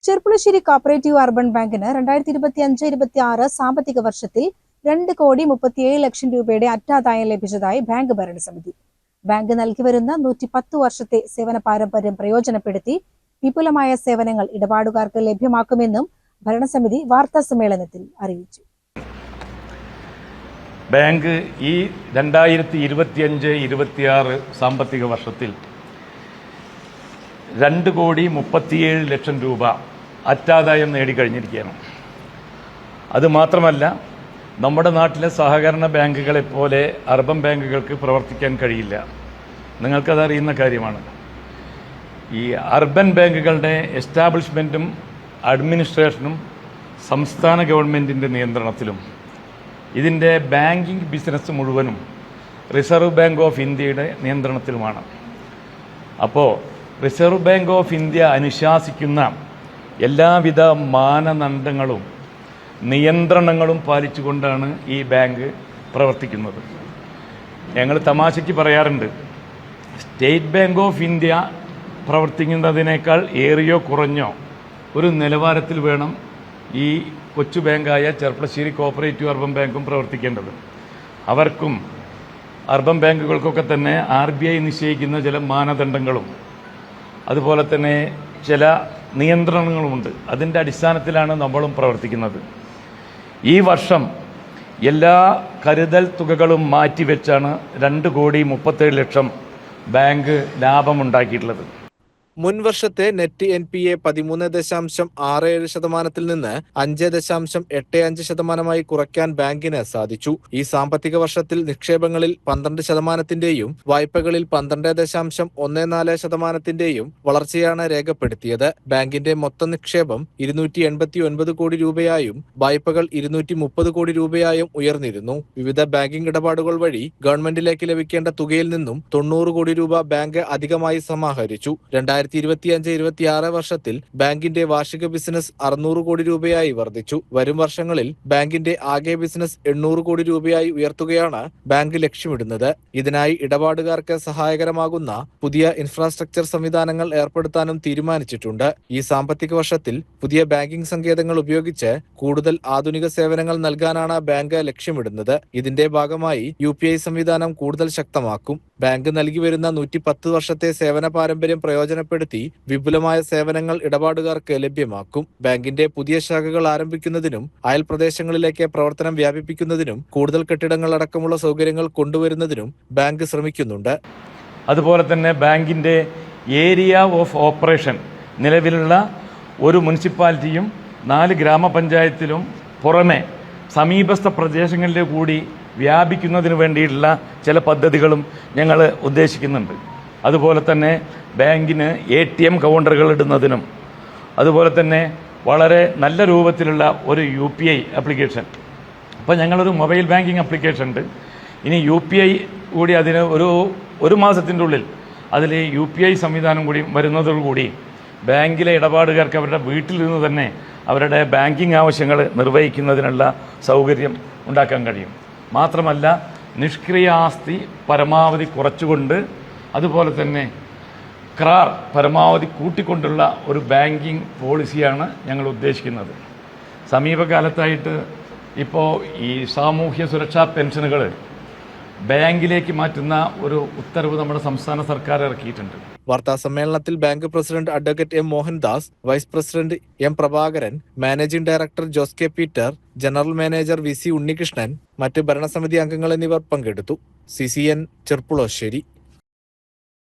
Cherpulassery cooperative urban ബാങ്കിന് 2025-26 സാമ്പത്തിക വർഷത്തിൽ 2,37,00,000 രൂപയുടെ അറ്റാദായം ലഭിച്ചതായി ബാങ്ക് ഭരണസമിതി. ബാങ്ക് നൽകിവരുന്ന 110 വർഷത്തെ സേവന പാരമ്പര്യം പ്രയോജനപ്പെടുത്തി വിപുലമായ സേവനങ്ങൾ ഇടപാടുകാർക്ക് ലഭ്യമാക്കുമെന്നും ഭരണസമിതി വാർത്താസമ്മേളനത്തിൽ അറിയിച്ചു. ബാങ്ക് ഈ 2025-26 സാമ്പത്തിക വർഷത്തിൽ 2,37,00,000 രൂപ അറ്റാദായം നേടിക്കഴിഞ്ഞിരിക്കുകയാണ്. അതുമാത്രമല്ല, നമ്മുടെ നാട്ടിലെ സഹകരണ ബാങ്കുകളെപ്പോലെ അർബൻ ബാങ്കുകൾക്ക് പ്രവർത്തിക്കാൻ കഴിയില്ല. നിങ്ങൾക്കതറിയുന്ന കാര്യമാണ്. ഈ അർബൻ ബാങ്കുകളുടെ എസ്റ്റാബ്ലിഷ്മെൻറ്റും അഡ്മിനിസ്ട്രേഷനും സംസ്ഥാന ഗവൺമെൻറ്റിൻ്റെ നിയന്ത്രണത്തിലും ഇതിൻ്റെ ബാങ്കിംഗ് ബിസിനസ് മുഴുവനും റിസർവ് ബാങ്ക് ഓഫ് ഇന്ത്യയുടെ നിയന്ത്രണത്തിലുമാണ്. അപ്പോൾ റിസർവ് ബാങ്ക് ഓഫ് ഇന്ത്യ അനുശാസിക്കുന്ന എല്ലാവിധ മാനദണ്ഡങ്ങളും നിയന്ത്രണങ്ങളും പാലിച്ചുകൊണ്ടാണ് ഈ ബാങ്ക് പ്രവർത്തിക്കുന്നത്. ഞങ്ങൾ തമാശയ്ക്ക് പറയാറുണ്ട്, സ്റ്റേറ്റ് ബാങ്ക് ഓഫ് ഇന്ത്യ പ്രവർത്തിക്കുന്നതിനേക്കാൾ ഏറിയോ കുറഞ്ഞോ ഒരു നിലവാരത്തിൽ വേണം ഈ കൊച്ചു ബാങ്കായ ചെർപ്പുളശ്ശേരി കോപ്പറേറ്റീവ് അർബൻ ബാങ്കും പ്രവർത്തിക്കേണ്ടത്. അവർക്കും അർബൻ ബാങ്കുകൾക്കൊക്കെ തന്നെ RBI നിശ്ചയിക്കുന്ന ചില മാനദണ്ഡങ്ങളും അതുപോലെ തന്നെ ചില നിയന്ത്രണങ്ങളുമുണ്ട്. അതിൻ്റെ അടിസ്ഥാനത്തിലാണ് നമ്മളും പ്രവർത്തിക്കുന്നത്. ഈ വർഷം എല്ലാ കരുതൽ തുകകളും മാറ്റിവെച്ചാണ് 2,37,00,000 ബാങ്ക് ലാഭമുണ്ടാക്കിയിട്ടുള്ളത്. മുൻവർഷത്തെ നെറ്റ് NPA 13.67% നിന്ന് 5.85% കുറയ്ക്കാൻ ബാങ്കിന് സാധിച്ചു. ഈ സാമ്പത്തിക വർഷത്തിൽ നിക്ഷേപങ്ങളിൽ 12%-ന്റെയും വായ്പകളിൽ 12.14%-ന്റെയും വളർച്ചയാണ് രേഖപ്പെടുത്തിയത്. ബാങ്കിന്റെ മൊത്തം നിക്ഷേപം 289 കോടി രൂപയായും വായ്പകൾ 230 കോടി രൂപയായും ഉയർന്നിരുന്നു. വിവിധ ബാങ്കിംഗ് ഇടപാടുകൾ വഴി ഗവൺമെന്റിലേക്ക് ലഭിക്കേണ്ട തുകയിൽ നിന്നും 90 കോടി രൂപ ബാങ്ക് അധികമായി സമാഹരിച്ചു. 2025-26 വർഷത്തിൽ ബാങ്കിന്റെ വാർഷിക ബിസിനസ് 600 കോടി രൂപയായി വർദ്ധിച്ചു. വരും വർഷങ്ങളിൽ ബാങ്കിന്റെ ആകെ ബിസിനസ് 800 കോടി രൂപയായി ഉയർത്തുകയാണ് ബാങ്ക് ലക്ഷ്യമിടുന്നത്. ഇതിനായി ഇടപാടുകാർക്ക് സഹായകരമാകുന്ന പുതിയ ഇൻഫ്രാസ്ട്രക്ചർ സംവിധാനങ്ങൾ ഏർപ്പെടുത്താനും തീരുമാനിച്ചിട്ടുണ്ട്. ഈ സാമ്പത്തിക വർഷത്തിൽ പുതിയ ബാങ്കിംഗ് സങ്കേതങ്ങൾ ഉപയോഗിച്ച് കൂടുതൽ ആധുനിക സേവനങ്ങൾ നൽകാനാണ് ബാങ്ക് ലക്ഷ്യമിടുന്നത്. ഇതിന്റെ ഭാഗമായി UPI സംവിധാനം കൂടുതൽ ശക്തമാക്കും. ബാങ്ക് നൽകി വരുന്ന 110 വർഷത്തെ സേവന പാരമ്പര്യം പ്രയോജനപ്പെടുത്തി വിപുലമായ സേവനങ്ങൾ ഇടപാടുകാർക്ക് ലഭ്യമാക്കും. ബാങ്കിന്റെ പുതിയ ശാഖകൾ ആരംഭിക്കുന്നതിനും അയൽ പ്രദേശങ്ങളിലേക്ക് പ്രവർത്തനം വ്യാപിപ്പിക്കുന്നതിനും കൂടുതൽ കെട്ടിടങ്ങൾ അടക്കമുള്ള സൗകര്യങ്ങൾ കൊണ്ടുവരുന്നതിനും ബാങ്ക് ശ്രമിക്കുന്നുണ്ട്. അതുപോലെ തന്നെ ബാങ്കിന്റെ ഏരിയ ഓഫ് ഓപ്പറേഷൻ നിലവിലുള്ള ഒരു മുനിസിപ്പാലിറ്റിയും 4 ഗ്രാമപഞ്ചായത്തിലും പുറമെ സമീപസ്ഥ പ്രദേശങ്ങളിലെ കൂടി വ്യാപിക്കുന്നതിന് വേണ്ടിയിട്ടുള്ള ചില പദ്ധതികളും ഞങ്ങൾ ഉദ്ദേശിക്കുന്നുണ്ട്. അതുപോലെ തന്നെ ബാങ്കിന് ATM കൗണ്ടറുകൾ ഇടുന്നതിനും അതുപോലെ തന്നെ വളരെ നല്ല രൂപത്തിലുള്ള ഒരു UPI ആപ്ലിക്കേഷൻ, അപ്പോൾ ഞങ്ങളൊരു മൊബൈൽ ബാങ്കിങ് ആപ്ലിക്കേഷൻ ഉണ്ട്. ഇനി UPI കൂടി അതിന് ഒരു മാസത്തിൻ്റെ ഉള്ളിൽ അതിൽ UPI സംവിധാനം കൂടി വരുന്നതോടുകൂടി ബാങ്കിലെ ഇടപാടുകാർക്ക് അവരുടെ വീട്ടിൽ നിന്ന് തന്നെ അവരുടെ ബാങ്കിങ് ആവശ്യങ്ങൾ നിർവഹിക്കുന്നതിനുള്ള സൗകര്യം ഉണ്ടാക്കാൻ കഴിയും. മാത്രമല്ല, നിഷ്ക്രിയ ആസ്തി പരമാവധി കുറച്ചുകൊണ്ട് അതുപോലെ തന്നെ ക്രാർ പരമാവധി കൂട്ടിക്കൊണ്ടുള്ള ഒരു ബാങ്കിങ് പോളിസിയാണ് ഞങ്ങൾ ഉദ്ദേശിക്കുന്നത്. സമീപകാലത്തായിട്ട് ഇപ്പോൾ ഈ സാമൂഹ്യ സുരക്ഷാ പെൻഷനുകൾ ബാങ്കിലേക്ക് മാറ്റുന്ന ഒരു ഉത്തരവ് നമ്മുടെ സംസ്ഥാന സർക്കാർ ഇറക്കിയിട്ടുണ്ട്. വാർത്താ സമ്മേളനത്തിൽ bank president advocate M. Mohandas, vice president M. Prabhakaran, managing director Jose K Peter, general manager VC Unnikrishnan, മറ്റ് ഭരണസമിതി അംഗങ്ങൾ എന്നിവർ പങ്കെടുത്തു. CCN ചെർപ്പുളശ്ശേരി.